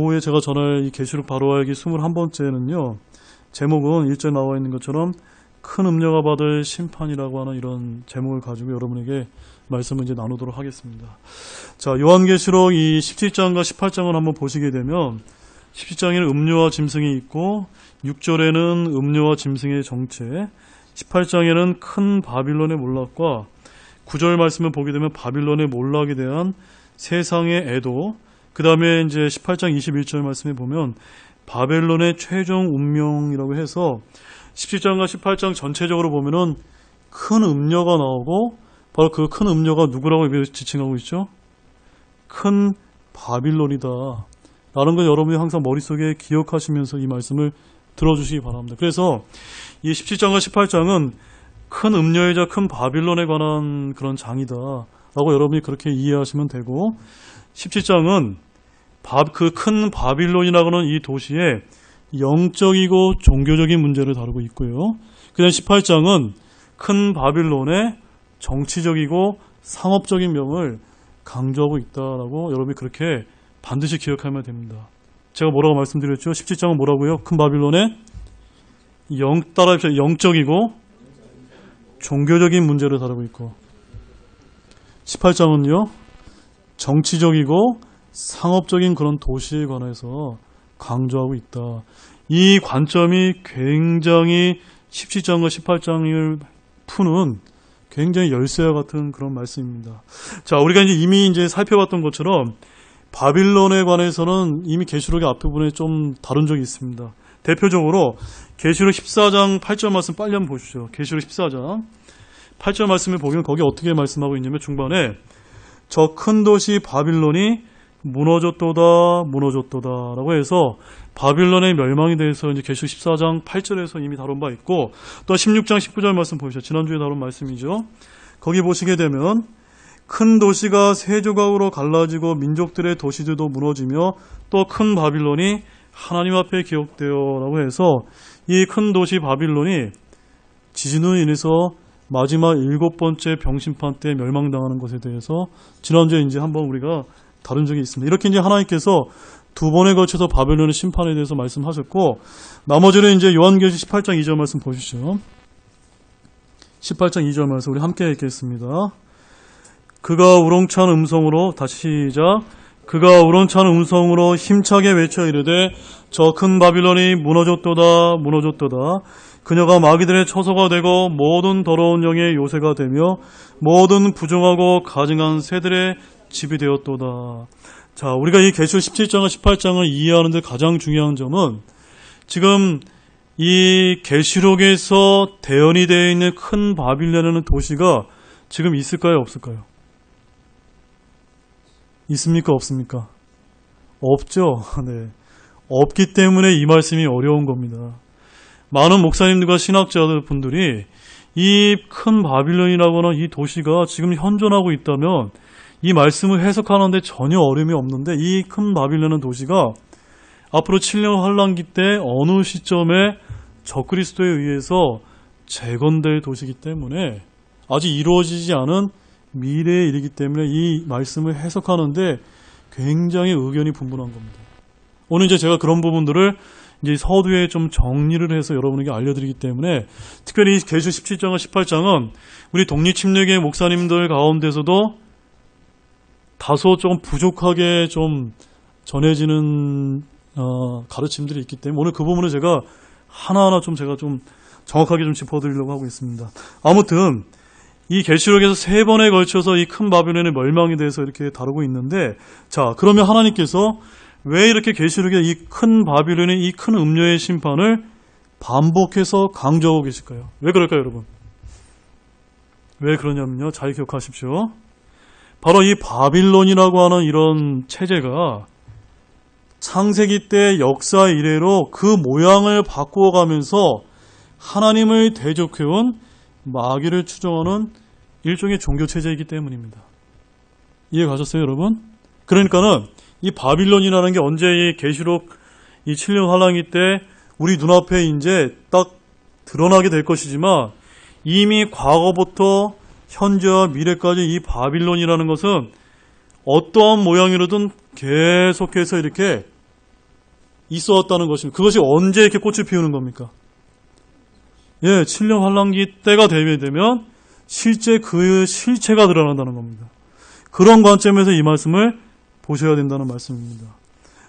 오후에 제가 전할 이 계시록 바로 알기 21번째는요. 제목은 1절 나와 있는 것처럼 큰 음녀가 받을 심판이라고 하는 이런 제목을 가지고 여러분에게 말씀을 이제 나누도록 하겠습니다. 자, 요한계시록 이 17장과 18장을 한번 보시게 되면 17장에는 음녀와 짐승이 있고 6절에는 음녀와 짐승의 정체, 18장에는 큰 바빌론의 몰락과 9절 말씀을 보게 되면 바빌론의 몰락에 대한 세상의 애도, 그 다음에 이제 18장 21절 말씀에 보면 바벨론의 최종 운명이라고 해서 17장과 18장 전체적으로 보면은 큰 음녀가 나오고 바로 그 큰 음녀가 누구라고 지칭하고 있죠? 큰 바빌론이다 라는 걸 여러분이 항상 머릿속에 기억하시면서 이 말씀을 들어주시기 바랍니다. 그래서 이 17장과 18장은 큰 음녀이자 큰 바빌론에 관한 그런 장이다 라고 여러분이 그렇게 이해하시면 되고, 17장은 그 큰 바빌론이라고 하는 이 도시의 영적이고 종교적인 문제를 다루고 있고요. 그 다음 18장은 큰 바빌론의 정치적이고 상업적인 명을 강조하고 있다라고 여러분이 그렇게 반드시 기억하면 됩니다. 제가 뭐라고 말씀드렸죠? 17장은 뭐라고요? 큰 바빌론의 따라합시다. 영적이고 종교적인 문제를 다루고 있고, 18장은요 정치적이고 상업적인 그런 도시에 관해서 강조하고 있다. 이 관점이 굉장히 17장과 18장을 푸는 굉장히 열쇠와 같은 그런 말씀입니다. 자, 우리가 이미 살펴봤던 것처럼 바빌론에 관해서는 이미 계시록의 앞부분에 좀 다룬 적이 있습니다. 대표적으로 계시록 14장 8절 말씀 빨리 한번 보시죠. 계시록 14장 8절 말씀을 보면 거기 어떻게 말씀하고 있냐면 중반에 저 큰 도시 바빌론이 무너졌도다 라고 해서 바빌론의 멸망에 대해서 이제 계시록 14장 8절에서 이미 다룬 바 있고, 또 16장 19절 말씀 보시죠. 지난주에 다룬 말씀이죠. 거기 보시게 되면 큰 도시가 세 조각으로 갈라지고 민족들의 도시들도 무너지며 또 큰 바빌론이 하나님 앞에 기억되어 라고 해서 이 큰 도시 바빌론이 지진으로 인해서 마지막 7번째 병심판 때 멸망당하는 것에 대해서 지난주에 한번 우리가 다룬 적이 있습니다. 이렇게 하나님께서 두 번에 걸쳐서 바벨론의 심판에 대해서 말씀하셨고, 나머지는 요한계시록 18장 2절 말씀 보시죠. 18장 2절 말씀 우리 함께 읽겠습니다. 그가 우렁찬 음성으로, 다시 시작. 그가 우렁찬 음성으로 힘차게 외쳐 이르되 저 큰 바빌론이 무너졌도다. 그녀가 마귀들의 처소가 되고 모든 더러운 영의 요새가 되며 모든 부정하고 가증한 새들의 집이 되었도다. 자, 우리가 이 계시록 17장과 18장을 이해하는 데 가장 중요한 점은 지금 이 계시록에서 대언이 되어 있는 큰 바빌론이라는 도시가 지금 있을까요, 없을까요? 있습니까, 없습니까? 없죠. 네. 없기 때문에 이 말씀이 어려운 겁니다. 많은 목사님들과 신학자들 분들이 이 큰 바빌론이라고 하는 이 도시가 지금 현존하고 있다면 이 말씀을 해석하는데 전혀 어려움이 없는데, 이 큰 바빌론은 도시가 앞으로 7년 환란기 때 어느 시점에 적그리스도에 의해서 재건될 도시이기 때문에 아직 이루어지지 않은 미래에 이르기 때문에 이 말씀을 해석하는데 굉장히 의견이 분분한 겁니다. 오늘 제가 그런 부분들을 서두에 좀 정리를 해서 여러분에게 알려드리기 때문에, 특별히 계시록 17장과 18장은 우리 독립침례교회 목사님들 가운데서도 다소 좀 부족하게 좀 전해지는 가르침들이 있기 때문에 오늘 그 부분을 제가 하나하나 제가 정확하게 짚어드리려고 하고 있습니다. 아무튼 이 계시록에서 3번에 걸쳐서 이 큰 바빌론의 멸망에 대해서 이렇게 다루고 있는데, 자, 그러면 하나님께서 왜 이렇게 계시록에 이 큰 바빌론의 이 큰 음녀의 심판을 반복해서 강조하고 계실까요? 왜 그럴까요, 여러분? 왜 그러냐면요, 잘 기억하십시오. 바로 이 바빌론이라고 하는 이런 체제가 창세기 때 역사 이래로 그 모양을 바꾸어가면서 하나님을 대적해온 마귀를 추종하는 일종의 종교체제이기 때문입니다. 이해 가셨어요, 여러분? 그러니까는 이 바빌론이라는 게 언제 이 계시록 이 7년 환란기 때 우리 눈앞에 딱 드러나게 될 것이지만, 이미 과거부터 현재와 미래까지 이 바빌론이라는 것은 어떠한 모양으로든 계속해서 이렇게 있어 왔다는 것입니다. 그것이 언제 이렇게 꽃을 피우는 겁니까? 예, 7년 환란기 때가 되면 실제 그 실체가 드러난다는 겁니다. 그런 관점에서 이 말씀을 보셔야 된다는 말씀입니다.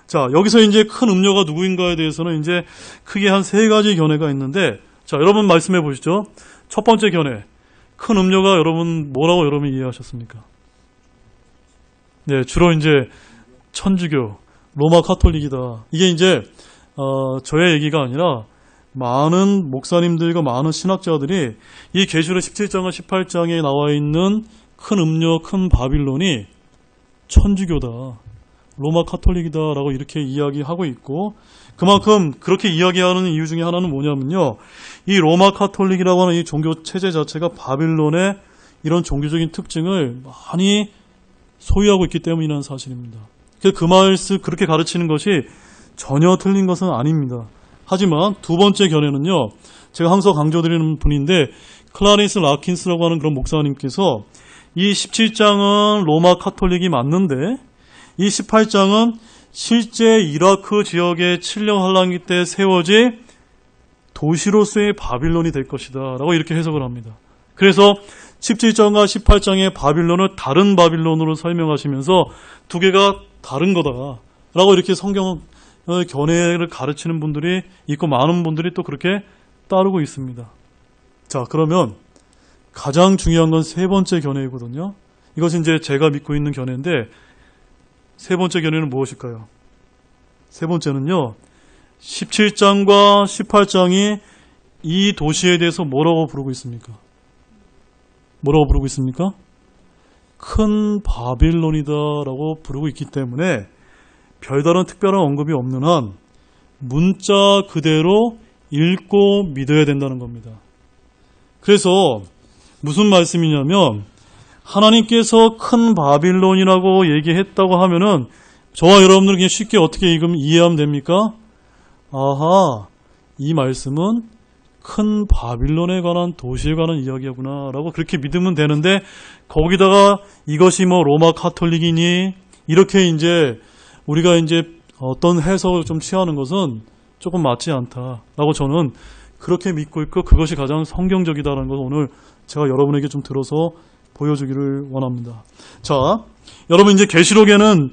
자, 여기서 이제 큰 음료가 누구인가에 대해서는 이제 크게 한 3가지 견해가 있는데, 자, 여러분 말씀해 보시죠. 첫 번째 견해. 큰 음료가 여러분 뭐라고 여러분이 이해하셨습니까? 네, 주로 이제 천주교, 로마 카톨릭이다. 이게 이제 저의 얘기가 아니라 많은 목사님들과 많은 신학자들이 이 계시록 17장과 18장에 나와 있는 큰 음료, 큰 바빌론이 천주교다, 로마 카톨릭이다라고 이렇게 이야기하고 있고, 그만큼 그렇게 이야기하는 이유 중에 하나는 뭐냐면요, 이 로마 카톨릭이라고 하는 이 종교 체제 자체가 바빌론의 이런 종교적인 특징을 많이 소유하고 있기 때문이라는 사실입니다. 그 말씀 그렇게 가르치는 것이 전혀 틀린 것은 아닙니다. 하지만 두 번째 견해는요, 제가 항상 강조드리는 분인데, 클라리스 라킨스라고 하는 그런 목사님께서 이 17장은 로마 카톨릭이 맞는데 이 18장은 실제 이라크 지역의 7년 환란기 때 세워진 도시로서의 바빌론이 될 것이다 라고 이렇게 해석을 합니다. 그래서 17장과 18장의 바빌론을 다른 바빌론으로 설명하시면서 두 개가 다른 거다 라고 이렇게 성경 견해를 가르치는 분들이 있고, 많은 분들이 또 그렇게 따르고 있습니다. 자, 그러면 가장 중요한 건 세 번째 견해이거든요. 이것은 이제 제가 믿고 있는 견해인데, 세 번째 견해는 무엇일까요? 세 번째는요, 17장과 18장이 이 도시에 대해서 뭐라고 부르고 있습니까? 뭐라고 부르고 있습니까? 큰 바빌론이다라고 부르고 있기 때문에 별다른 특별한 언급이 없는 한 문자 그대로 읽고 믿어야 된다는 겁니다. 그래서 무슨 말씀이냐면, 하나님께서 큰 바빌론이라고 얘기했다고 하면은 저와 여러분들은 그냥 쉽게 어떻게 이해하면 됩니까? 아하, 이 말씀은 큰 바빌론에 관한 도시에 관한 이야기구나 라고 그렇게 믿으면 되는데, 거기다가 이것이 뭐 로마 카톨릭이니 이렇게 이제 우리가 이제 어떤 해석을 좀 취하는 것은 조금 맞지 않다라고 저는 그렇게 믿고 있고, 그것이 가장 성경적이다라는 것을 오늘 제가 여러분에게 좀 들어서 보여주기를 원합니다. 자, 여러분 이제 계시록에는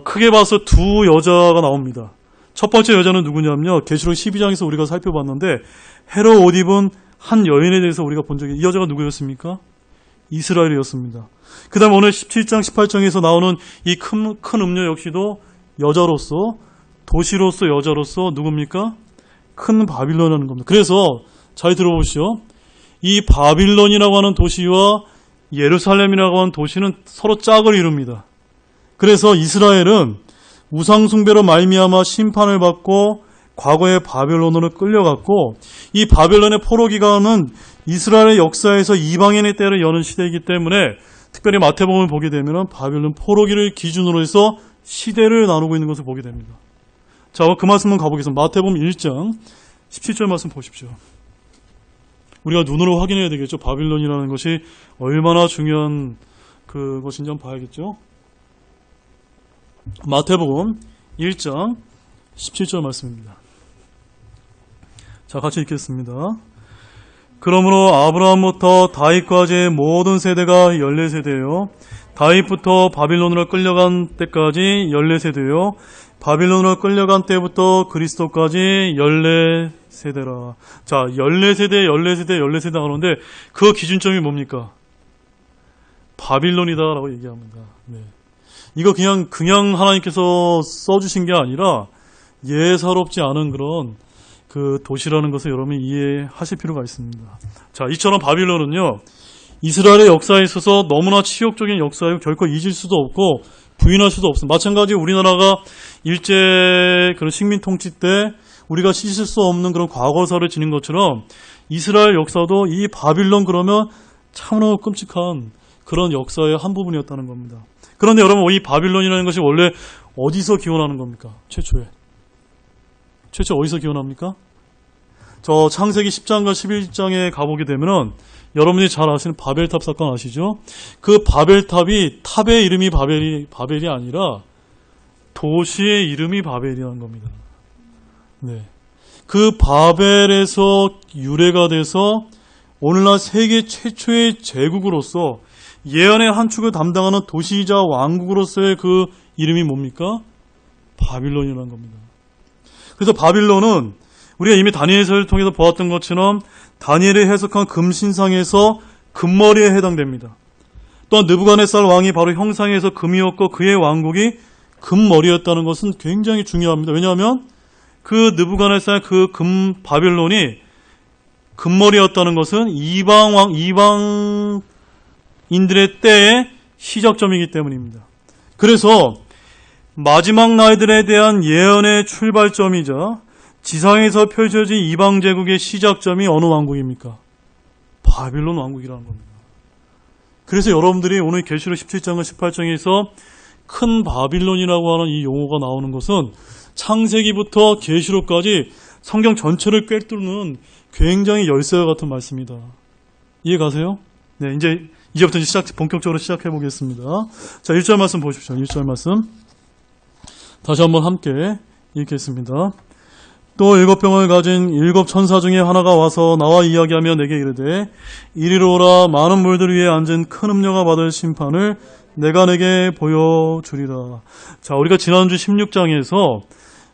크게 봐서 두 여자가 나옵니다. 첫 번째 여자는 누구냐면요, 계시록 12장에서 우리가 살펴봤는데 헤롯 옷 입은 한 여인에 대해서 우리가 본 적이, 이 여자가 누구였습니까? 이스라엘이었습니다. 그 다음에 오늘 17장 18장에서 나오는 이 큰 음료 역시도 여자로서, 도시로서 여자로서 누굽니까? 큰 바빌론이라는 겁니다. 그래서 잘 들어보시죠. 이 바빌론이라고 하는 도시와 예루살렘이라고 하는 도시는 서로 짝을 이룹니다. 그래서 이스라엘은 우상숭배로 말미암아 심판을 받고 과거의 바빌론으로 끌려갔고, 이 바빌론의 포로 기간은 이스라엘의 역사에서 이방인의 때를 여는 시대이기 때문에, 특별히 마태복음을 보게 되면 바빌론 포로기를 기준으로 해서 시대를 나누고 있는 것을 보게 됩니다. 자, 그 말씀은 가보겠습니다. 마태복음 1장 17절 말씀 보십시오. 우리가 눈으로 확인해야 되겠죠. 바빌론이라는 것이 얼마나 중요한 그것인지 한번 봐야겠죠. 마태복음 1장 17절 말씀입니다. 자, 같이 읽겠습니다. 그러므로 아브라함부터 다윗까지의 모든 세대가 14세대요. 다윗부터 바빌론으로 끌려간 때까지 14세대요. 바빌론으로 끌려간 때부터 그리스도까지 14세대라. 자, 14세대, 14세대, 14세대 하는데 그 기준점이 뭡니까? 바빌론이다라고 얘기합니다. 네. 이거 그냥 하나님께서 써주신 게 아니라 예사롭지 않은 그런 그 도시라는 것을 여러분이 이해하실 필요가 있습니다. 자, 이처럼 바빌론은요, 이스라엘의 역사에 있어서 너무나 치욕적인 역사이고 결코 잊을 수도 없고 부인할 수도 없습니다. 마찬가지로 우리나라가 일제 그런 식민 통치 때 우리가 씻을 수 없는 그런 과거사를 지닌 것처럼 이스라엘 역사도 이 바빌론 그러면 참으로 끔찍한 그런 역사의 한 부분이었다는 겁니다. 그런데 여러분, 이 바빌론이라는 것이 원래 어디서 기원하는 겁니까? 최초에 어디서 기원합니까? 저 창세기 10장과 11장에 가보게 되면은 여러분이 잘 아시는 바벨탑 사건 아시죠? 그 바벨탑이, 탑의 이름이 바벨이 아니라 도시의 이름이 바벨이라는 겁니다. 네. 그 바벨에서 유래가 돼서 오늘날 세계 최초의 제국으로서 예언의 한 축을 담당하는 도시이자 왕국으로서의 그 이름이 뭡니까? 바빌론이라는 겁니다. 그래서 바빌론은 우리가 이미 다니엘서를 통해서 보았던 것처럼 다니엘이 해석한 금신상에서 금머리에 해당됩니다. 또한 느부갓네살 왕이 바로 형상에서 금이었고 그의 왕국이 금머리였다는 것은 굉장히 중요합니다. 왜냐하면 그 느부갓네살 그 바빌론이 금머리였다는 것은 이방인들의 때의 시작점이기 때문입니다. 그래서 마지막 날들에 대한 예언의 출발점이자 지상에서 펼쳐진 이방 제국의 시작점이 어느 왕국입니까? 바빌론 왕국이라는 겁니다. 그래서 여러분들이 오늘 계시록 17장과 18장에서 큰 바빌론이라고 하는 이 용어가 나오는 것은 창세기부터 계시록까지 성경 전체를 꿰뚫는 굉장히 열쇠와 같은 말씀이다. 이해 가세요? 네, 이제부터 본격적으로 시작해 보겠습니다. 자, 1절 말씀 보십시오. 1절 말씀. 다시 한번 함께 읽겠습니다. 또 7병을 가진 7 천사 중에 하나가 와서 나와 이야기하며 내게 이르되 이리로 오라. 많은 물들 위에 앉은 큰 음녀가 받을 심판을 내가 내게 보여주리라. 자, 우리가 지난주 16장에서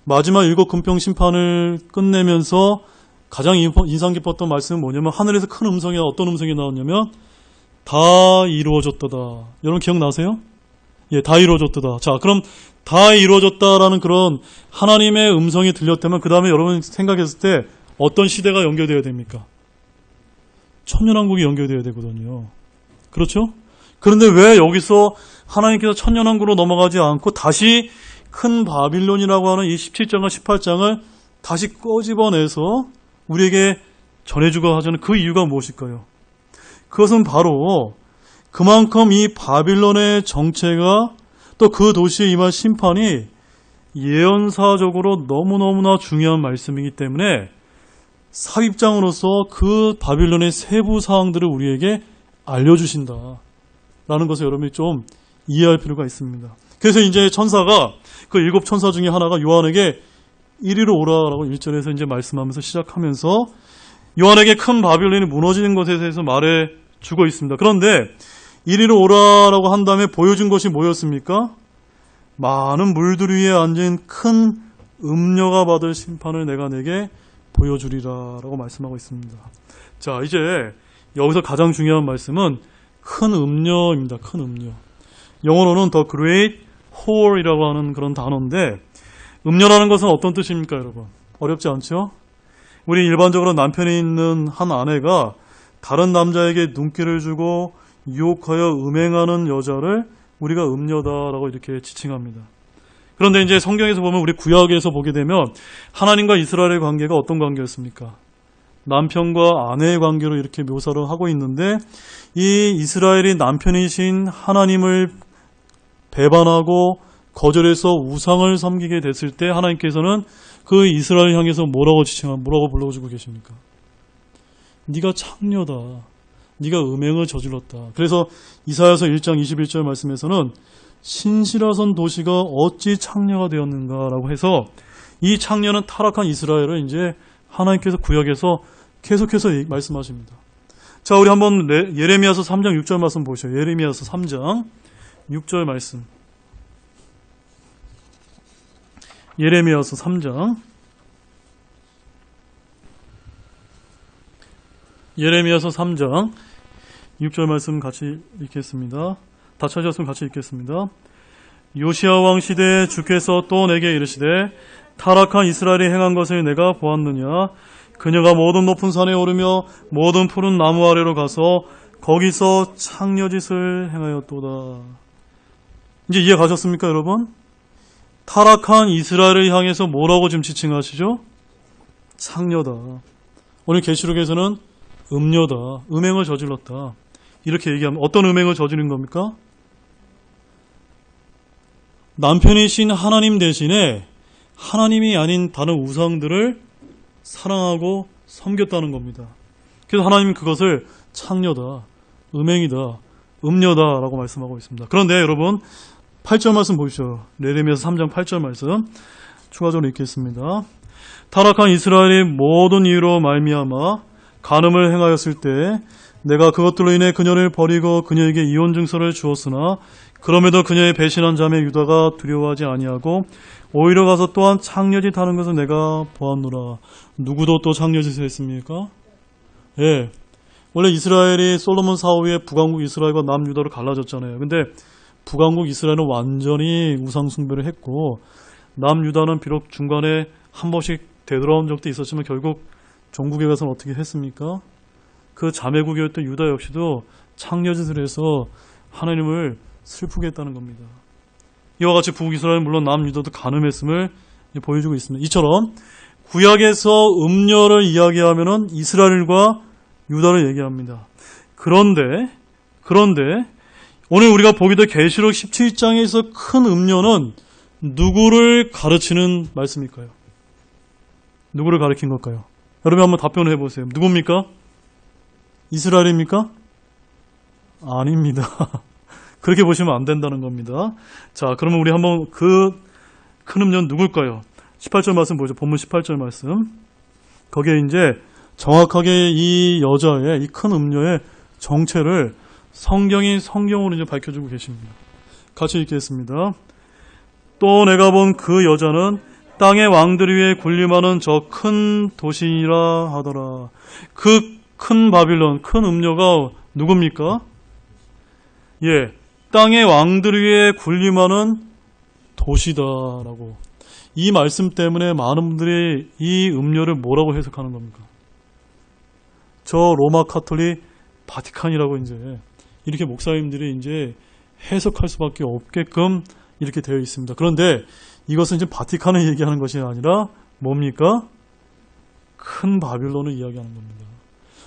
마지막 7 금병 심판을 끝내면서 가장 인상 깊었던 말씀은 뭐냐면 하늘에서 큰 음성이 어떤 음성이 나왔냐면 다 이루어졌다다. 여러분 기억나세요? 예, 다 이루어졌다다. 자, 그럼 다 이루어졌다라는 그런 하나님의 음성이 들렸다면 그 다음에 여러분 생각했을 때 어떤 시대가 연결되어야 됩니까? 천년왕국이 연결되어야 되거든요. 그렇죠? 그런데 왜 여기서 하나님께서 천년왕국으로 넘어가지 않고 다시 큰 바빌론이라고 하는 이 17장과 18장을 다시 꺼집어내서 우리에게 전해주고 하자는 그 이유가 무엇일까요? 그것은 바로 그만큼 이 바빌론의 정체가 또 그 도시에 임할 심판이 예언사적으로 너무너무나 중요한 말씀이기 때문에 삽입장으로서 그 바빌론의 세부 사항들을 우리에게 알려주신다 라는 것을 여러분이 좀 이해할 필요가 있습니다. 그래서 이제 천사가 그 7 천사 중에 하나가 요한에게 이리로 오라라고 1절에서 이제 말씀하면서 시작하면서 요한에게 큰 바빌론이 무너지는 것에 대해서 말해 주고 있습니다. 그런데 이리로 오라라고 한 다음에 보여준 것이 뭐였습니까? 많은 물들 위에 앉은 큰 음녀가 받을 심판을 내가 내게 보여주리라라고 말씀하고 있습니다. 자, 이제 여기서 가장 중요한 말씀은 큰 음녀입니다. 큰 음녀. 영어로는 The Great Whore이라고 하는 그런 단어인데 음녀라는 것은 어떤 뜻입니까, 여러분? 어렵지 않죠? 우리 일반적으로 남편이 있는 한 아내가 다른 남자에게 눈길을 주고 유혹하여 음행하는 여자를 우리가 음녀다라고 이렇게 지칭합니다. 그런데 이제 성경에서 보면 우리 구약에서 보게 되면 하나님과 이스라엘의 관계가 어떤 관계였습니까? 남편과 아내의 관계로 이렇게 묘사를 하고 있는데 이 이스라엘이 남편이신 하나님을 배반하고 거절해서 우상을 섬기게 됐을 때 하나님께서는 그 이스라엘 향해서 뭐라고 불러주고 계십니까? 네가 창녀다. 네가 음행을 저질렀다. 그래서 이사야서 1장 21절 말씀에서는 신실하선 도시가 어찌 창녀가 되었는가라고 해서 이 창녀는 타락한 이스라엘을 이제 하나님께서 구약에서 계속해서 말씀하십니다. 자, 우리 한번 예레미야서 3장 6절 말씀 보시죠. 예레미야서 3장 6절 말씀. 예레미야서 3장 예레미야서 3장 6절 말씀 같이 읽겠습니다. 다 찾으셨으면 같이 읽겠습니다. 요시야 왕 시대에 주께서 또 내게 이르시되 타락한 이스라엘이 행한 것을 내가 보았느냐. 그녀가 모든 높은 산에 오르며 모든 푸른 나무 아래로 가서 거기서 창녀짓을 행하였도다. 이제 이해 가셨습니까, 여러분? 타락한 이스라엘을 향해서 뭐라고 지금 지칭하시죠? 창녀다. 오늘 계시록에서는 음녀다. 음행을 저질렀다. 이렇게 얘기하면 어떤 음행을 저지른 겁니까? 남편이신 하나님 대신에 하나님이 아닌 다른 우상들을 사랑하고 섬겼다는 겁니다. 그래서 하나님은 그것을 창녀다, 음행이다, 음녀다라고 말씀하고 있습니다. 그런데 여러분 8절 말씀 보십시오. 예레미야서 3장 8절 말씀 추가적으로 읽겠습니다. 타락한 이스라엘이 모든 이유로 말미암아 간음을 행하였을 때 내가 그것들로 인해 그녀를 버리고 그녀에게 이혼 증서를 주었으나 그럼에도 그녀의 배신한 자매 유다가 두려워하지 아니하고 오히려 가서 또한 창녀짓 하는 것을 내가 보았노라. 누구도 또 창녀짓을 했습니까? 예. 원래 이스라엘이 솔로몬 사후 에 북왕국 이스라엘과 남유다로 갈라졌잖아요. 근데 북왕국 이스라엘은 완전히 우상 숭배를 했고 남유다는 비록 중간에 한 번씩 되돌아온 적도 있었지만 결국 종국에 가서는 어떻게 했습니까? 그 자매국이었던 유다 역시도 창녀짓을 해서 하나님을 슬프게 했다는 겁니다. 이와 같이 북이스라엘은 물론 남유다도 간음했음을 보여주고 있습니다. 이처럼 구약에서 음녀를 이야기하면은 이스라엘과 유다를 얘기합니다. 그런데 오늘 우리가 보게 될 계시록 17장에서 큰 음녀는 누구를 가르치는 말씀일까요? 누구를 가리킨 걸까요? 여러분 한번 답변을 해보세요. 누굽니까? 이스라엘입니까? 아닙니다. 그렇게 보시면 안 된다는 겁니다. 자, 그러면 우리 한번 그 큰 음녀는 누굴까요? 18절 말씀 보죠. 본문 18절 말씀. 거기에 이제 정확하게 이 여자의, 이 큰 음녀의 정체를 성경으로 이제 밝혀주고 계십니다. 같이 읽겠습니다. 또 내가 본 그 여자는 땅의 왕들 위에 군림하는 저 큰 도시라 하더라. 그 큰 바빌론, 큰 음녀가 누굽니까? 예, 땅의 왕들 위에 군림하는 도시다라고. 이 말씀 때문에 많은 분들이 이 음녀를 뭐라고 해석하는 겁니까? 저 로마 카톨릭 바티칸이라고 이제 이렇게 목사님들이 이제 해석할 수밖에 없게끔 이렇게 되어 있습니다. 그런데 이것은 이제 바티칸을 얘기하는 것이 아니라 뭡니까? 큰 바빌론을 이야기하는 겁니다.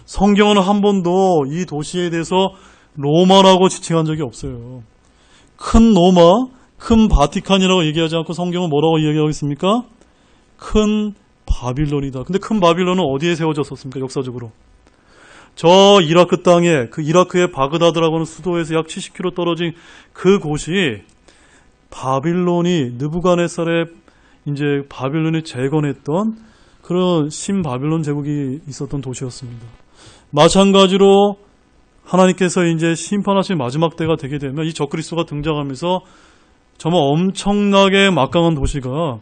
성경은 한 번도 이 도시에 대해서 로마라고 지칭한 적이 없어요. 큰 로마, 큰 바티칸이라고 얘기하지 않고 성경은 뭐라고 이야기하고 있습니까? 큰 바빌론이다. 근데 큰 바빌론은 어디에 세워졌었습니까? 역사적으로. 저 이라크 땅에, 그 이라크의 바그다드라고 하는 수도에서 약 70km 떨어진 그 곳이 바빌론이, 느부갓네살의 이제 바빌론이 재건했던 그런 신바빌론 제국이 있었던 도시였습니다. 마찬가지로 하나님께서 이제 심판하신 마지막 때가 되게 되면 이 적그리스도가 등장하면서 정말 엄청나게 막강한 도시가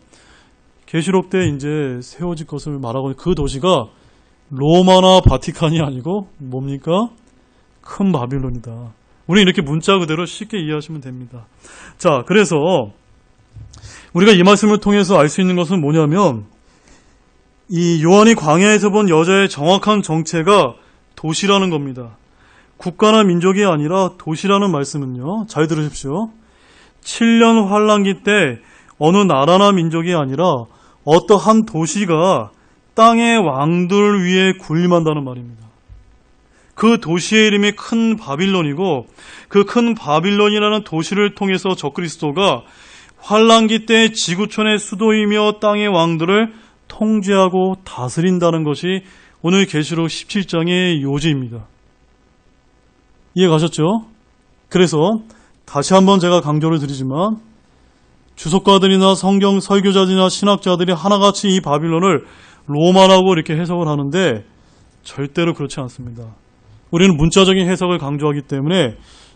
계시록 때 이제 세워질 것을 말하고 그 도시가 로마나 바티칸이 아니고 뭡니까? 큰 바빌론이다. 우리는 이렇게 문자 그대로 쉽게 이해하시면 됩니다. 자, 그래서 우리가 이 말씀을 통해서 알 수 있는 것은 뭐냐면 이 요한이 광야에서 본 여자의 정확한 정체가 도시라는 겁니다. 국가나 민족이 아니라 도시라는 말씀은요. 잘 들으십시오. 7년 환란기 때 어느 나라나 민족이 아니라 어떠한 도시가 땅의 왕들 위에 군림한다는 말입니다. 그 도시의 이름이 큰 바빌론이고 그 큰 바빌론이라는 도시를 통해서 적그리스도가 환란기 때 지구촌의 수도이며 땅의 왕들을 통제하고 다스린다는 것이 오늘 계시록 17장의 요지입니다. 이해 가셨죠? 그래서 다시 한번 제가 강조를 드리지만 주석가들이나 성경 설교자들이나 신학자들이 하나같이 이 바빌론을 로마라고 이렇게 해석을 하는데 절대로 그렇지 않습니다. 우리는 문자적인 해석을 강조하기 때문에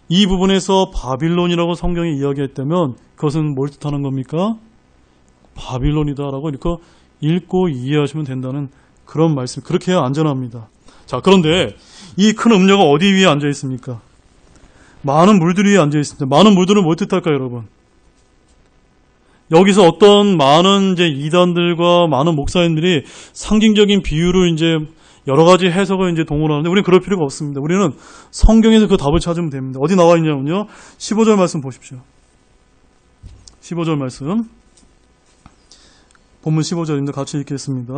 이 부분에서 바빌론이라고 성경이 이야기했다면 그것은 뭘 뜻하는 겁니까? 바빌론이다라고 이렇게 읽고 이해하시면 된다는 그런 말씀. 그렇게 해야 안전합니다. 자, 그런데 이 큰 음녀가 어디 위에 앉아 있습니까? 많은 물들 위에 앉아 있습니다. 많은 물들은 뭘 뜻할까요, 여러분? 여기서 어떤 많은 이제 이단들과 많은 목사님들이 상징적인 비유를 이제 여러 가지 해석을 이제 동원하는데 우리는 그럴 필요가 없습니다. 우리는 성경에서 그 답을 찾으면 됩니다. 어디 나와 있냐면요. 15절 말씀 보십시오. 15절 말씀. 본문 15절인데 같이 읽겠습니다.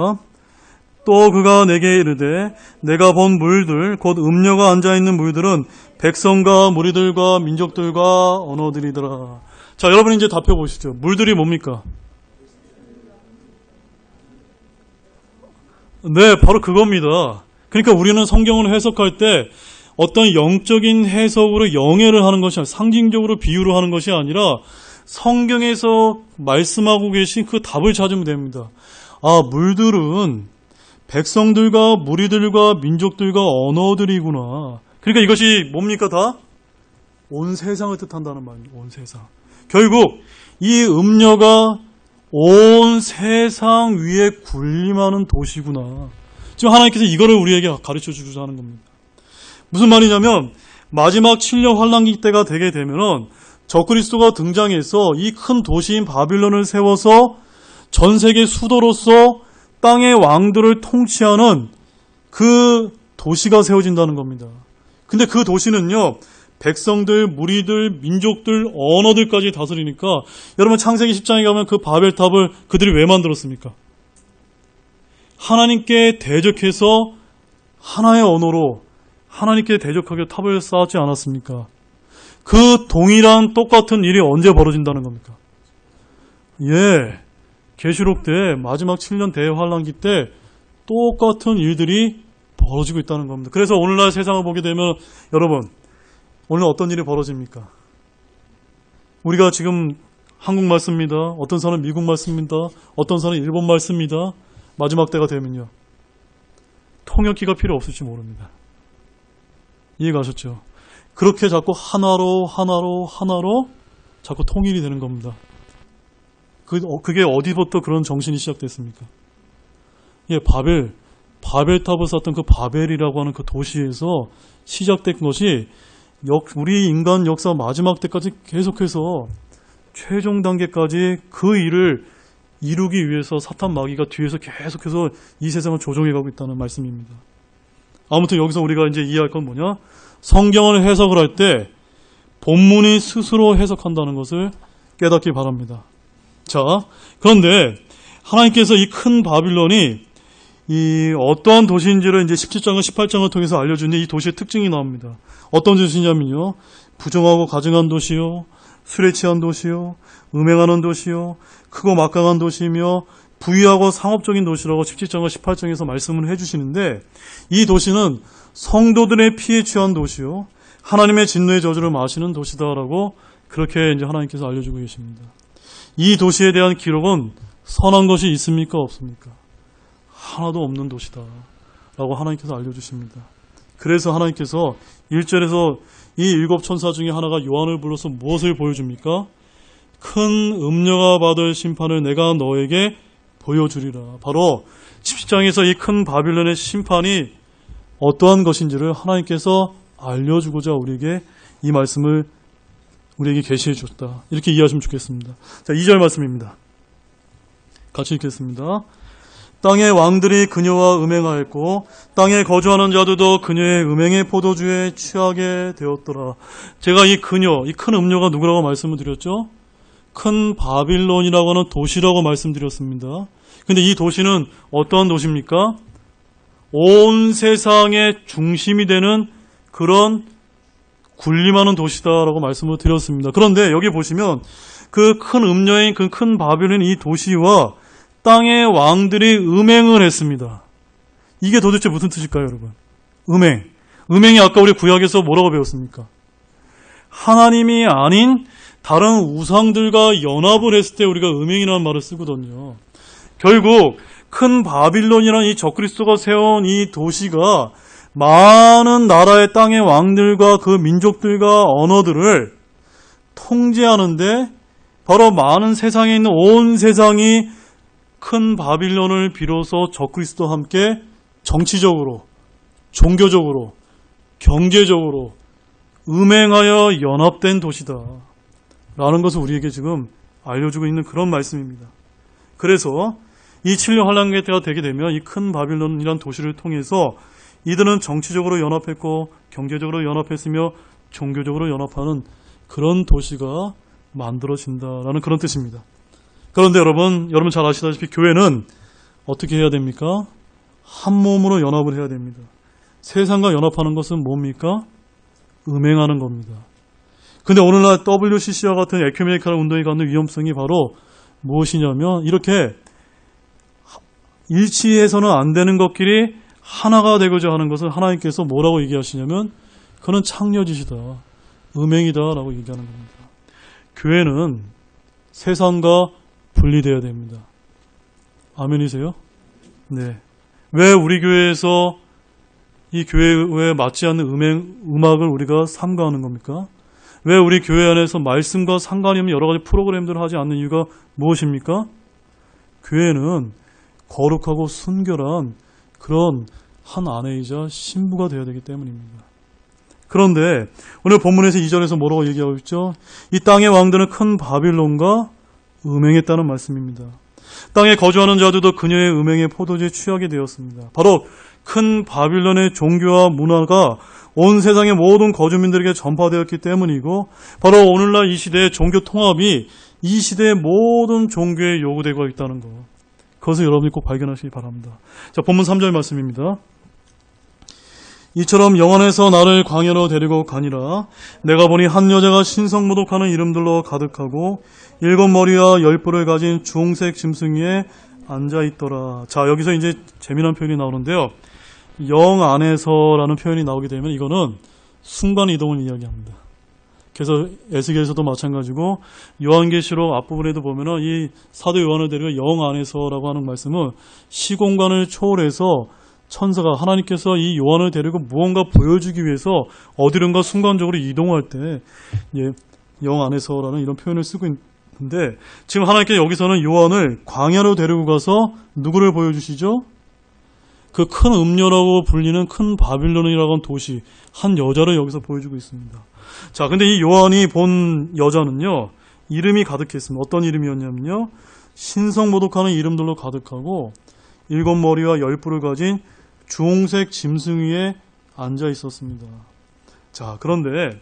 또 그가 내게 이르되 내가 본 물들 곧 음녀가 앉아있는 물들은 백성과 무리들과 민족들과 언어들이더라. 자, 여러분 이제 답해 보시죠. 물들이 뭡니까? 네, 바로 그겁니다. 그러니까 우리는 성경을 해석할 때 어떤 영적인 해석으로 영해를 하는 것이 아니라 상징적으로 비유를 하는 것이 아니라 성경에서 말씀하고 계신 그 답을 찾으면 됩니다. 물들은 백성들과 무리들과 민족들과 언어들이구나. 그러니까 이것이 뭡니까 다? 온 세상을 뜻한다는 말입니다. 온 세상. 결국 이 음녀가 온 세상 위에 군림하는 도시구나. 지금 하나님께서 이거를 우리에게 가르쳐 주고자 하는 겁니다. 무슨 말이냐면 마지막 7년 환란기 때가 되게 되면은 적그리스도가 등장해서 이 큰 도시인 바빌론을 세워서 전 세계 수도로서 땅의 왕들을 통치하는 그 도시가 세워진다는 겁니다. 근데 그 도시는요, 백성들, 무리들, 민족들, 언어들까지 다스리니까 여러분 창세기 10장에 가면 그 바벨탑을 그들이 왜 만들었습니까? 하나님께 대적해서 하나의 언어로 하나님께 대적하게 탑을 쌓았지 않았습니까? 그 동일한 똑같은 일이 언제 벌어진다는 겁니까? 예, 계시록 때 마지막 7년 대환란기 때 똑같은 일들이 벌어지고 있다는 겁니다. 그래서 오늘날 세상을 보게 되면 여러분 오늘 어떤 일이 벌어집니까? 우리가 지금 한국말 씁니다. 어떤 사람은 미국말 씁니다. 어떤 사람은 일본말 씁니다. 마지막 때가 되면요. 통역기가 필요 없을지 모릅니다. 이해가셨죠? 그렇게 자꾸 하나로 자꾸 통일이 되는 겁니다. 그게 어디부터 그런 정신이 시작됐습니까? 예, 바벨탑을 쌓았던 그 바벨이라고 하는 그 도시에서 시작된 것이 우리 인간 역사 마지막 때까지 계속해서 최종 단계까지 그 일을 이루기 위해서 사탄 마귀가 뒤에서 계속해서 이 세상을 조종해가고 있다는 말씀입니다. 아무튼 여기서 우리가 이제 이해할 건 뭐냐? 성경을 해석을 할 때 본문이 스스로 해석한다는 것을 깨닫기 바랍니다. 자, 그런데 하나님께서 이 큰 바빌론이 이 어떠한 도시인지를 이제 17장과 18장을 통해서 알려주는 이 도시의 특징이 나옵니다. 어떤 도시냐면요. 부정하고 가증한 도시요. 술에 취한 도시요. 음행하는 도시요. 크고 막강한 도시이며 부유하고 상업적인 도시라고 17장과 18장에서 말씀을 해주시는데 이 도시는 성도들의 피에 취한 도시요. 하나님의 진노의 저주를 마시는 도시다라고 그렇게 이제 하나님께서 알려주고 계십니다. 이 도시에 대한 기록은 선한 것이 있습니까? 없습니까? 하나도 없는 도시다 라고 하나님께서 알려주십니다. 그래서 하나님께서 1절에서 이 7천사 중에 하나가 요한을 불러서 무엇을 보여줍니까? 큰 음녀가 받을 심판을 내가 너에게 보여주리라. 바로 17장에서 이 큰 바빌론의 심판이 어떠한 것인지를 하나님께서 알려주고자 우리에게 이 말씀을 우리에게 계시해 줬다. 이렇게 이해하시면 좋겠습니다. 자, 2절 말씀입니다. 같이 읽겠습니다. 땅의 왕들이 그녀와 음행하였고 땅에 거주하는 자들도 그녀의 음행의 포도주에 취하게 되었더라. 제가 이 그녀, 이 큰 음녀가 누구라고 말씀을 드렸죠? 큰 바빌론이라고 하는 도시라고 말씀드렸습니다. 근데 이 도시는 어떠한 도시입니까? 온 세상의 중심이 되는 그런 군림하는 도시다라고 말씀을 드렸습니다. 그런데 여기 보시면 그 큰 음녀인 그 큰 바빌론 이 도시와 땅의 왕들이 음행을 했습니다. 이게 도대체 무슨 뜻일까요, 여러분? 음행. 음행이 아까 우리 구약에서 뭐라고 배웠습니까? 하나님이 아닌 다른 우상들과 연합을 했을 때 우리가 음행이라는 말을 쓰거든요. 결국 큰 바빌론이라는 이 적그리스도가 세운 이 도시가 많은 나라의 땅의 왕들과 그 민족들과 언어들을 통제하는데 바로 많은 세상에 있는 온 세상이 큰 바빌론을 비로소 적그리스도와 함께 정치적으로, 종교적으로, 경제적으로 음행하여 연합된 도시다 라는 것을 우리에게 지금 알려주고 있는 그런 말씀입니다. 그래서 이 7년 환란기 때가 되게 되면 이 큰 바빌론이라는 도시를 통해서 이들은 정치적으로 연합했고 경제적으로 연합했으며 종교적으로 연합하는 그런 도시가 만들어진다라는 그런 뜻입니다. 그런데 여러분 잘 아시다시피 교회는 어떻게 해야 됩니까? 한 몸으로 연합을 해야 됩니다. 세상과 연합하는 것은 뭡니까? 음행하는 겁니다. 근데 오늘날 WCC와 같은 에큐메니컬 운동이 갖는 위험성이 바로 무엇이냐면 이렇게 일치해서는 안 되는 것끼리 하나가 되고자 하는 것을 하나님께서 뭐라고 얘기하시냐면 그는 창녀짓이다. 음행이다 라고 얘기하는 겁니다. 교회는 세상과 분리되어야 됩니다. 아멘이세요? 네. 왜 우리 교회에서 이 교회에 맞지 않는 음악을 우리가 삼가하는 겁니까? 왜 우리 교회 안에서 말씀과 상관이 없는 여러 가지 프로그램들을 하지 않는 이유가 무엇입니까? 교회는 거룩하고 순결한 그런 한 아내이자 신부가 되어야 되기 때문입니다. 그런데 오늘 본문에서 2절에서 뭐라고 얘기하고 있죠? 이 땅의 왕들은 큰 바빌론과 음행했다는 말씀입니다. 땅에 거주하는 자들도 그녀의 음행에 포도주에 취하게 되었습니다. 바로 큰 바빌론의 종교와 문화가 온 세상의 모든 거주민들에게 전파되었기 때문이고, 바로 오늘날 이 시대의 종교 통합이 이 시대의 모든 종교에 요구되고 있다는 것, 그것을 여러분이 꼭 발견하시기 바랍니다. 자, 본문 3절 말씀입니다. 이처럼 영원에서 나를 광야로 데리고 가니라. 내가 보니 한 여자가 신성모독하는 이름들로 가득하고 7머리와 10뿔을 가진 주홍색 짐승 위에 앉아있더라. 자, 여기서 이제 재미난 표현이 나오는데요. 영 안에서라는 표현이 나오게 되면 이거는 순간이동을 이야기합니다. 그래서 에스겔에서도 마찬가지고 요한계시록 앞부분에도 보면은 이 사도 요한을 데리고 영 안에서라고 하는 말씀은 시공간을 초월해서 천사가 하나님께서 이 요한을 데리고 무언가 보여주기 위해서 어디론가 순간적으로 이동할 때 영 안에서라는 이런 표현을 쓰고 있는데, 지금 하나님께서 여기서는 요한을 광야로 데리고 가서 누구를 보여주시죠? 그 큰 음녀라고 불리는 큰 바빌론이라고 하는 도시, 한 여자를 여기서 보여주고 있습니다. 자, 근데 이 요한이 본 여자는요, 이름이 가득했습니다. 어떤 이름이었냐면요, 신성모독하는 이름들로 가득하고 7머리와 10뿔을 가진 주홍색 짐승 위에 앉아 있었습니다. 자, 그런데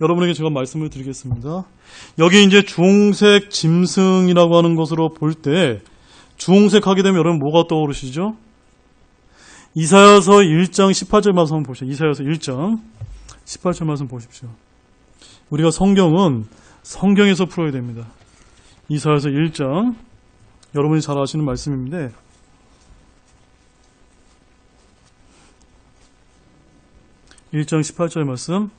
여러분에게 제가 말씀을 드리겠습니다. 여기 이제 주홍색 짐승이라고 하는 것으로 볼 때, 주홍색 하게 되면 여러분 뭐가 떠오르시죠? 이사야서 1장 18절 말씀 한번 보십시오. 이사야서 1장 18절 말씀 보십시오. 우리가 성경은 성경에서 풀어야 됩니다. 이사야서 1장, 여러분이 잘 아시는 말씀인데, (1장 18절) 말씀,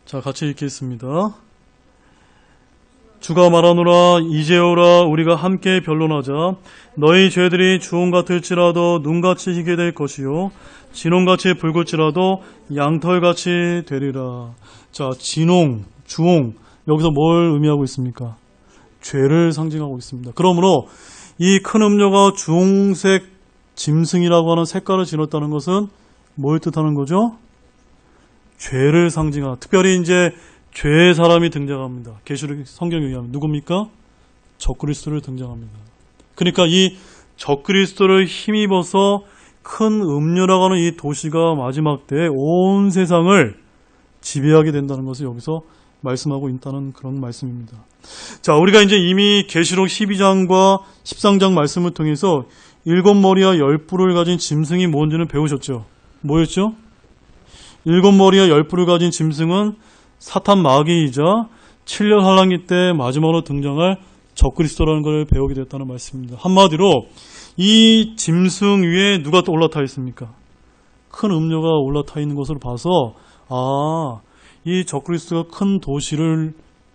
자, 같이 읽겠습니다. 주가 말하노라. 이제 오라. 우리가 함께 변론하자. 너희 죄들이 주홍 같을지라도 눈같이 희게 될 것이요 진홍같이 붉을지라도 양털같이 되리라. 자, 진홍, 주홍, 여기서 뭘 의미하고 있습니까? 죄를 상징하고 있습니다. 그러므로 이 큰 음녀가 주홍색 짐승이라고 하는 색깔을 지녔다는 것은 뭘 뜻하는 거죠? 죄를 상징하는, 특별히 이제 죄의 사람이 등장합니다. 계시록 성경에 의하면 누굽니까? 적그리스도를 등장합니다. 그러니까 이 적그리스도를 힘입어서 큰 음녀라고 하는 이 도시가 마지막 때에 온 세상을 지배하게 된다는 것을 여기서 말씀하고 있다는 그런 말씀입니다. 자, 우리가 이제 이미 계시록 12장과 13장 말씀을 통해서 7머리와 10뿔을 가진 짐승이 뭔지는 배우셨죠? 뭐였죠? 7머리와 10뿔을 가진 짐승은 사탄 마귀이자 7년 환란기 때 마지막으로 등장할 적그리스도라는 걸 배우게 됐다는 말씀입니다. 한마디로 이 짐승 위에 누가 또 올라타 있습니까? 큰 음녀가 올라타 있는 것을 봐서, 아, 이 적그리스도가 큰 도시를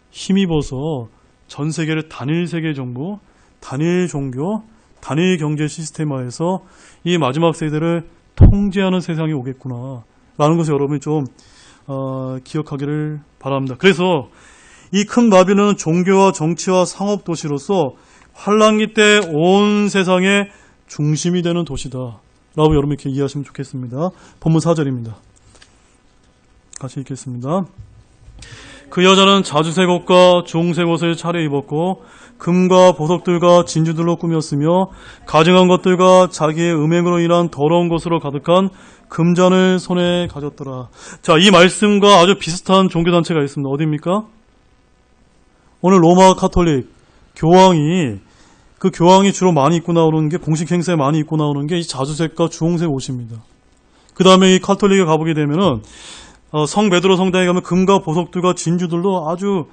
힘입어서 전 세계를 단일 세계 정부, 단일 종교, 단일 경제 시스템화해서 이 마지막 세대를 통제하는 세상이 오겠구나 라는 것을 여러분이 좀 기억하기를 바랍니다. 그래서 이 큰 바빌론은 종교와 정치와 상업 도시로서 환란기 때 온 세상의 중심이 되는 도시다 라고 여러분 이렇게 이해하시면 좋겠습니다. 본문 4절입니다. 같이 읽겠습니다. 그 여자는 자주색 옷과 주홍색 옷을 차려입었고 금과 보석들과 진주들로 꾸몄으며 가증한 것들과 자기의 음행으로 인한 더러운 것으로 가득한 금잔을 손에 가졌더라. 자, 이 말씀과 아주 비슷한 종교단체가 있습니다. 어디입니까? 오늘 로마 카톨릭 교황이, 그 교황이 주로 많이 입고 나오는 게, 공식 행사에 많이 입고 나오는 게 이 자주색과 주홍색 옷입니다. 그 다음에 이 카톨릭에 가보게 되면은 성 베드로 성당에 가면 금과 보석들과 진주들로 아주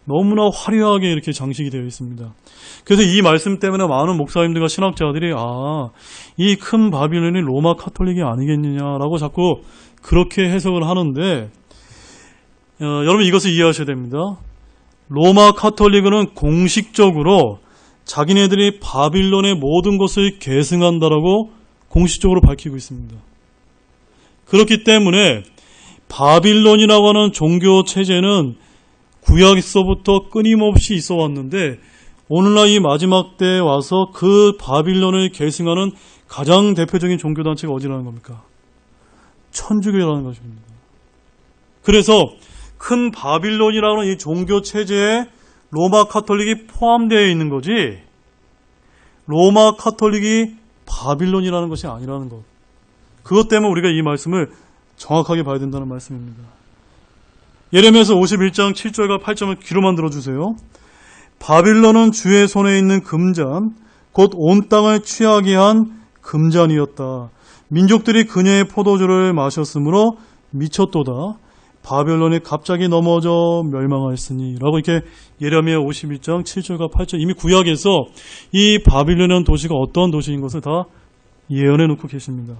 너무나 화려하게 이렇게 장식이 되어 있습니다. 그래서 이 말씀 때문에 많은 목사님들과 신학자들이 이 큰 바빌론이 로마 카톨릭이 아니겠느냐라고 자꾸 그렇게 해석을 하는데, 여러분 이것을 이해하셔야 됩니다. 로마 카톨릭은 공식적으로 자기네들이 바빌론의 모든 것을 계승한다라고 공식적으로 밝히고 있습니다. 그렇기 때문에 바빌론이라고 하는 종교 체제는 구약에서부터 끊임없이 있어 왔는데 오늘날 이 마지막 때에 와서 그 바빌론을 계승하는 가장 대표적인 종교단체가 어디라는 겁니까? 천주교라는 것입니다. 그래서 큰 바빌론이라는 이 종교 체제에 로마 카톨릭이 포함되어 있는 거지 로마 카톨릭이 바빌론이라는 것이 아니라는 것. 그것 때문에 우리가 이 말씀을 정확하게 봐야 된다는 말씀입니다. 예레미야서 51장 7절과 8절을 귀로만 들어주세요. 바빌론은 주의 손에 있는 금잔 곧 온 땅을 취하게 한 금잔이었다. 민족들이 그녀의 포도주를 마셨으므로 미쳤도다. 바벨론이 갑자기 넘어져 멸망하였으니 라고 이렇게 예레미야 51장 7절과 8절 이미 구약에서 이 바빌론이라는 도시가 어떤 도시인 것을 다 예언해 놓고 계십니다.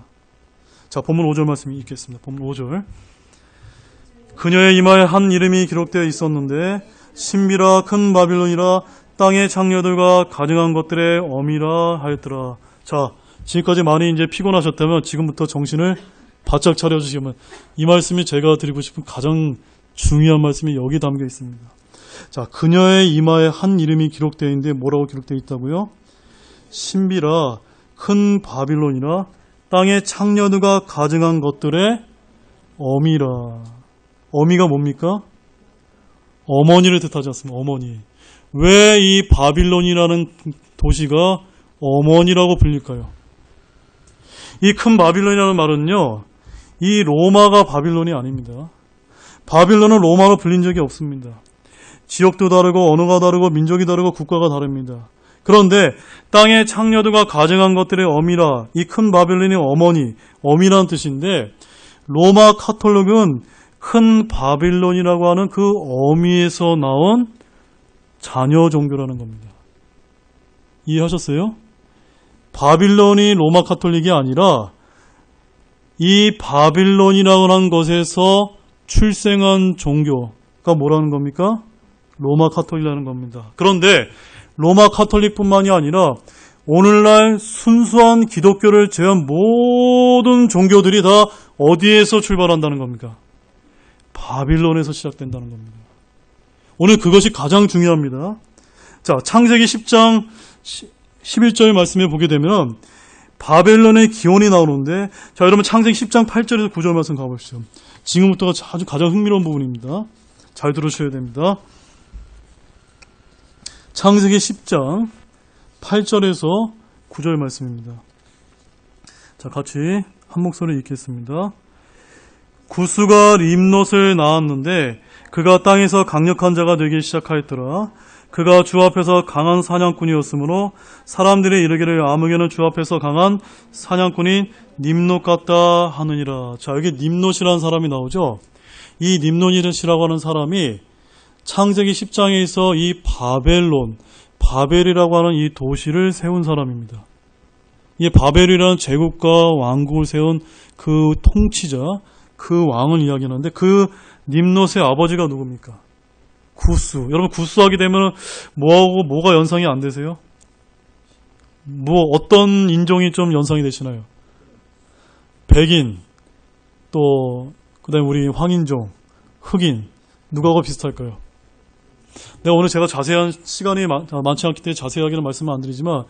자, 본문 5절 말씀이 읽겠습니다. 본문 5절. 그녀의 이마에 한 이름이 기록되어 있었는데 신비라 큰 바빌론이라 땅의 창녀들과 가증한 것들의 어미라 하였더라. 자, 지금까지 많이 이제 피곤하셨다면 지금부터 정신을 바짝 차려주시면 이 말씀이 제가 드리고 싶은 가장 중요한 말씀이 여기 담겨 있습니다. 자, 그녀의 이마에 한 이름이 기록되어 있는데 뭐라고 기록되어 있다고요? 신비라 큰 바빌론이라 땅의 창녀들과 가증한 것들의 어미라. 어미가 뭡니까? 어머니를 뜻하지 않습니까? 어머니. 왜 이 바빌론이라는 도시가 어머니라고 불릴까요? 이 큰 바빌론이라는 말은요, 이 로마가 바빌론이 아닙니다. 바빌론은 로마로 불린 적이 없습니다. 지역도 다르고 언어가 다르고 민족이 다르고 국가가 다릅니다. 그런데 땅의 창녀들과 가증한 것들의 어미라, 이 큰 바빌론의 어머니, 어미라는 뜻인데 로마 카톨릭은 큰 바빌론이라고 하는 그 어미에서 나온 자녀 종교라는 겁니다. 이해하셨어요? 바빌론이 로마 카톨릭이 아니라 이 바빌론이라고 하는 것에서 출생한 종교가 뭐라는 겁니까? 로마 카톨릭이라는 겁니다. 그런데 로마 카톨릭뿐만이 아니라 오늘날 순수한 기독교를 제외한 모든 종교들이 다 어디에서 출발한다는 겁니까? 바빌론에서 시작된다는 겁니다. 오늘 그것이 가장 중요합니다. 자, 창세기 10장 11절 말씀에 보게 되면 바벨론의 기원이 나오는데, 자, 여러분 창세기 10장 8절에서 9절 말씀 가보시죠. 지금부터가 아주 가장 흥미로운 부분입니다. 잘 들으셔야 됩니다. 창세기 10장 8절에서 9절 말씀입니다. 자, 같이 한 목소리 읽겠습니다. 구스가 림롯을 낳았는데 그가 땅에서 강력한 자가 되기 시작하였더라. 그가 주 앞에서 강한 사냥꾼이었으므로 사람들이 이르기를 아무개는 주 앞에서 강한 사냥꾼인 림롯 같다 하느니라. 자, 여기 림롯이라는 사람이 나오죠. 이 림롯이라고 하는 사람이 창세기 10장에서 이 바벨이라고 하는 이 도시를 세운 사람입니다. 이 바벨이라는 제국과 왕국을 세운 그 통치자, 그 왕을 이야기하는데 그 림롯의 아버지가 누굽니까? 구스. 여러분 구스하게 되면 뭐하고 뭐가 연상이 안 되세요? 뭐 어떤 인종이 좀 연상이 되시나요? 백인, 또 그다음에 우리 황인종, 흑인, 누구하고 비슷할까요? 내가 오늘 제가 자세한 시간이 많지 않기 때문에 자세하게는 말씀을 안 드리지만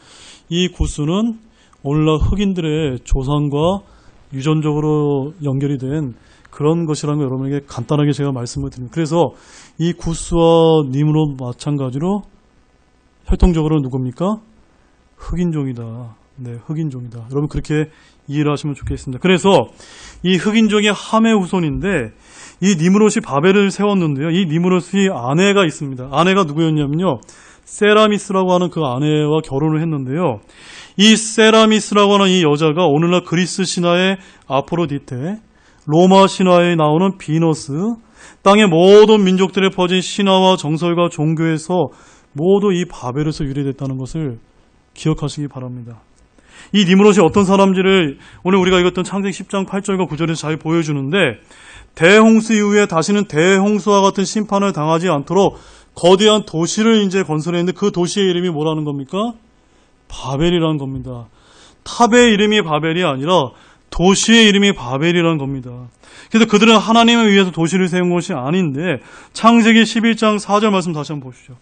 이 구스는 오늘날 흑인들의 조상과 유전적으로 연결이 된 그런 것이라는 걸 여러분에게 간단하게 제가 말씀을 드립니다. 그래서 이 구스와 림롯 마찬가지로 혈통적으로 누굽니까? 흑인종이다. 네, 흑인종이다. 여러분 그렇게 이해를 하시면 좋겠습니다. 그래서 이 흑인종의 함의 후손인데 이 니므롯이 바벨을 세웠는데요. 이 니므롯이 아내가 있습니다. 아내가 누구였냐면요. 세라미스라고 하는 그 아내와 결혼을 했는데요. 이 세라미스라고 하는 이 여자가 오늘날 그리스 신화의 아프로디테, 로마 신화에 나오는 비너스, 땅의 모든 민족들에 퍼진 신화와 정설과 종교에서 모두 이 바벨에서 유래됐다는 것을 기억하시기 바랍니다. 이 니므롯이 어떤 사람인지를 오늘 우리가 읽었던 창세기 10장 8절과 9절에서 잘 보여주는데 대홍수 이후에 다시는 대홍수와 같은 심판을 당하지 않도록 거대한 도시를 이제 건설했는데 그 도시의 이름이 뭐라는 겁니까? 바벨이라는 겁니다. 탑의 이름이 바벨이 아니라 도시의 이름이 바벨이라는 겁니다. 그래서 그들은 하나님을 위해서 도시를 세운 것이 아닌데 창세기 11장 4절 말씀 다시 한번 보시죠.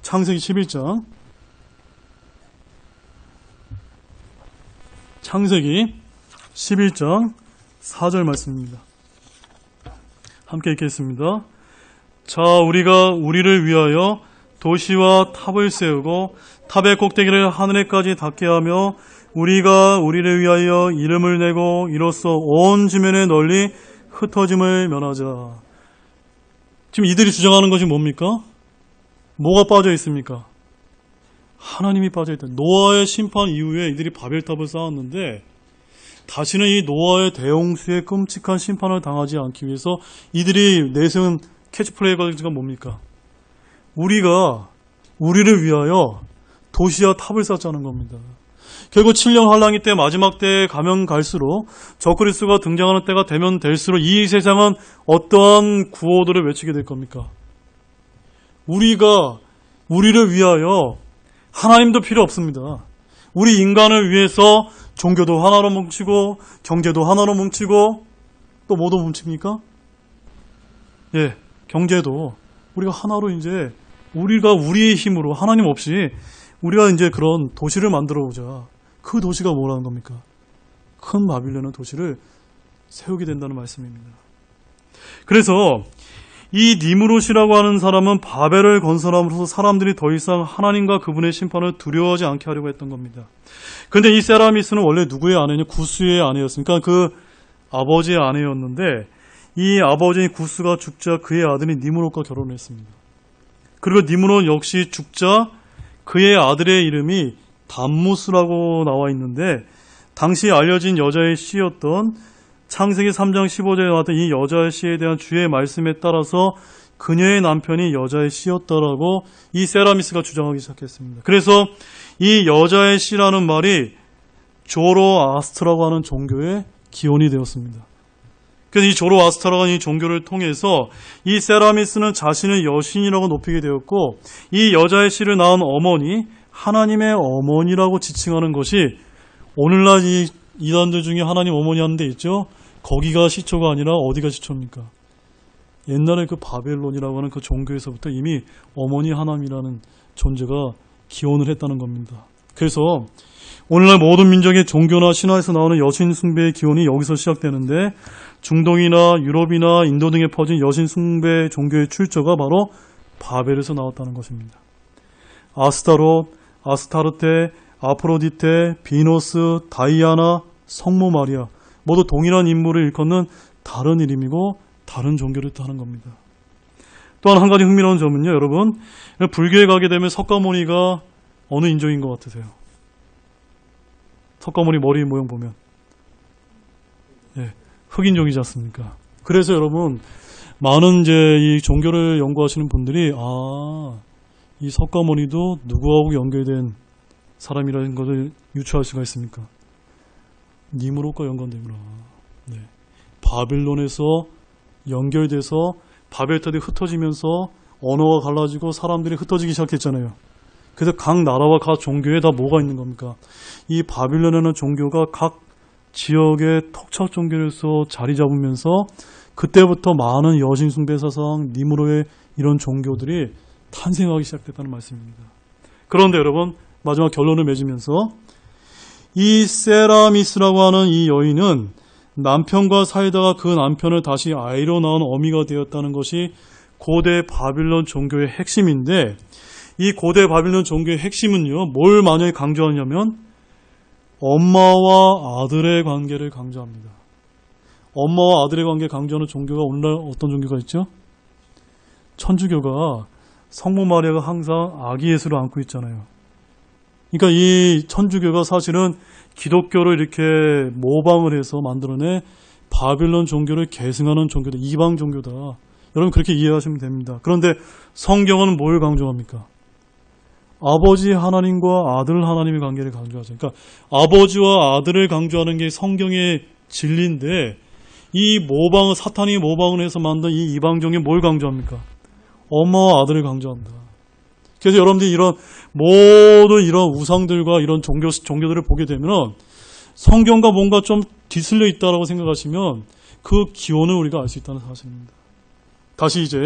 창세기 11장 창세기 11장 4절 말씀입니다. 함께 읽겠습니다. 자, 우리가 우리를 위하여 도시와 탑을 세우고 탑의 꼭대기를 하늘에까지 닿게 하며 우리가 우리를 위하여 이름을 내고 이로써 온 지면에 널리 흩어짐을 면하자. 지금 이들이 주장하는 것이 뭡니까? 뭐가 빠져 있습니까? 하나님이 빠져 있다. 노아의 심판 이후에 이들이 바벨탑을 쌓았는데 다시는 이 노아의 대홍수의 끔찍한 심판을 당하지 않기 위해서 이들이 내세운 캐치플레이가 뭡니까? 우리가 우리를 위하여 도시와 탑을 쌓자는 겁니다. 결국 7년 환란기 때 마지막 때에 가면 갈수록 적그리스도가 등장하는 때가 되면 될수록 이 세상은 어떠한 구호들을 외치게 될 겁니까? 우리가 우리를 위하여 하나님도 필요 없습니다. 우리 인간을 위해서 종교도 하나로 뭉치고 경제도 하나로 뭉치고 또 뭐도 뭉칩니까? 예, 경제도 우리가 하나로 이제 우리가 우리의 힘으로 하나님 없이 우리가 이제 그런 도시를 만들어 보자. 그 도시가 뭐라는 겁니까? 큰 바빌론의 도시를 세우게 된다는 말씀입니다. 그래서 이 니므롯이라고 하는 사람은 바벨을 건설함으로써 사람들이 더 이상 하나님과 그분의 심판을 두려워하지 않게 하려고 했던 겁니다. 그런데 이 세라미스는 원래 누구의 아내냐? 구스의 아내였으니까 그 아버지의 아내였는데 이 아버지인 구스가 죽자 그의 아들인 니므롯과 결혼했습니다. 그리고 니므롯 역시 죽자 그의 아들의 이름이 담무스라고 나와 있는데 당시 알려진 여자의 시였던 창세기 3장 15절에 나왔던 이 여자의 시에 대한 주의 말씀에 따라서 그녀의 남편이 여자의 시였다라고 이 세라미스가 주장하기 시작했습니다. 그래서 이 여자의 시라는 말이 조로아스트라고 하는 종교의 기원이 되었습니다. 그래서 이 조로아스트라고 하는 이 종교를 통해서 이 세라미스는 자신을 여신이라고 높이게 되었고 이 여자의 씨를 낳은 어머니, 하나님의 어머니라고 지칭하는 것이 오늘날 이 이단들 중에 하나님 어머니 하는 데 있죠? 거기가 시초가 아니라 어디가 시초입니까? 옛날에 그 바벨론이라고 하는 그 종교에서부터 이미 어머니 하나님이라는 존재가 기원을 했다는 겁니다. 그래서 오늘날 모든 민족의 종교나 신화에서 나오는 여신 숭배의 기원이 여기서 시작되는데 중동이나 유럽이나 인도 등에 퍼진 여신 숭배 종교의 출처가 바로 바벨에서 나왔다는 것입니다. 아스타롯, 아스타르테, 아프로디테, 비너스, 다이아나, 성모 마리아 모두 동일한 인물을 일컫는 다른 이름이고 다른 종교를 뜻하는 겁니다. 또한 한 가지 흥미로운 점은요, 여러분, 불교에 가게 되면 석가모니가 어느 인종인 것 같으세요? 석가모니 머리 모양 보면 흑인종이지 않습니까? 그래서 여러분 많은 이제 이 종교를 연구하시는 분들이 이 석가모니도 누구하고 연결된 사람이라는 것을 유추할 수가 있습니까? 니므롯과 연관되구나. 바빌론에서 연결돼서 바벨탑이 흩어지면서 언어가 갈라지고 사람들이 흩어지기 시작했잖아요. 그래서 각 나라와 각 종교에 다 뭐가 있는 겁니까? 이 바빌론에는 종교가 각 지역의 턱착 종교로서 자리 잡으면서 그때부터 많은 여신 숭배 사상, 니므롯의 이런 종교들이 탄생하기 시작됐다는 말씀입니다. 그런데 여러분 마지막 결론을 맺으면서 이 세라미스라고 하는 이 여인은 남편과 살다가 그 남편을 다시 아이로 낳은 어미가 되었다는 것이 고대 바빌론 종교의 핵심인데 이 고대 바빌론 종교의 핵심은요, 뭘 만약에 강조하냐면 엄마와 아들의 관계를 강조합니다. 엄마와 아들의 관계 강조하는 종교가 오늘날 어떤 종교가 있죠? 천주교가 성모 마리아가 항상 아기 예수를 안고 있잖아요. 그러니까 이 천주교가 사실은 기독교를 이렇게 모방을 해서 만들어낸 바빌론 종교를 계승하는 종교다. 이방 종교다. 여러분 그렇게 이해하시면 됩니다. 그런데 성경은 뭘 강조합니까? 아버지 하나님과 아들 하나님의 관계를 강조하죠. 그러니까 아버지와 아들을 강조하는 게 성경의 진리인데 이 모방을 사탄이 모방을 해서 만든 이 이방 종교는 뭘 강조합니까? 엄마와 아들을 강조한다. 그래서 여러분들이 이런 모든 이런 우상들과 이런 종교들을 보게 되면 성경과 뭔가 좀 뒤틀려 있다라고 생각하시면 그 기원을 우리가 알 수 있다는 사실입니다. 다시 이제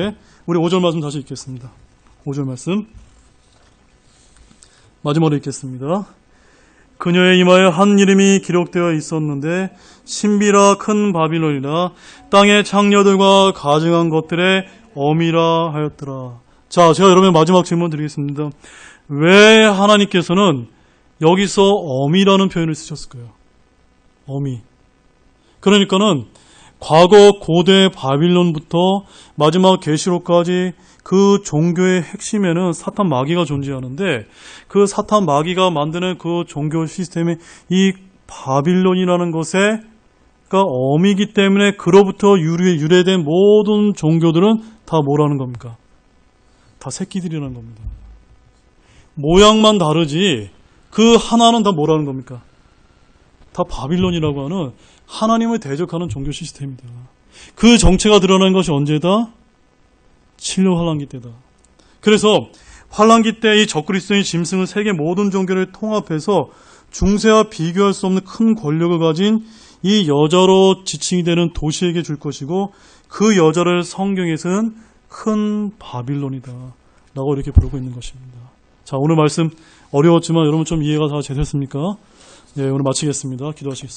우리 5절 말씀 다시 읽겠습니다. 5절 말씀 마지막으로 읽겠습니다. 그녀의 이마에 한 이름이 기록되어 있었는데 신비라 큰 바빌론이라 땅의 창녀들과 가증한 것들의 어미라 하였더라. 자, 제가 여러분의 마지막 질문 드리겠습니다. 왜 하나님께서는 여기서 어미라는 표현을 쓰셨을까요? 어미. 그러니까는 과거 고대 바빌론부터 마지막 계시록까지 그 종교의 핵심에는 사탄 마귀가 존재하는데 그 사탄 마귀가 만드는 그 종교 시스템이 이 바빌론이라는 것에 어미이기 때문에 그로부터 유래된 모든 종교들은 다 뭐라는 겁니까? 다 새끼들이라는 겁니다. 모양만 다르지 그 하나는 다 뭐라는 겁니까? 다 바빌론이라고 하는 하나님을 대적하는 종교 시스템이다. 그 정체가 드러난 것이 언제다? 7년 환란기 때다. 그래서 환란기 때 이 적그리스도의 짐승은 세계 모든 종교를 통합해서 중세와 비교할 수 없는 큰 권력을 가진 이 여자로 지칭이 되는 도시에게 줄 것이고 그 여자를 성경에서는 큰 바빌론이다 라고 이렇게 부르고 있는 것입니다. 자, 오늘 말씀 어려웠지만 여러분 좀 이해가 다 제됐습니까? 네, 오늘 마치겠습니다. 기도하시겠습니다.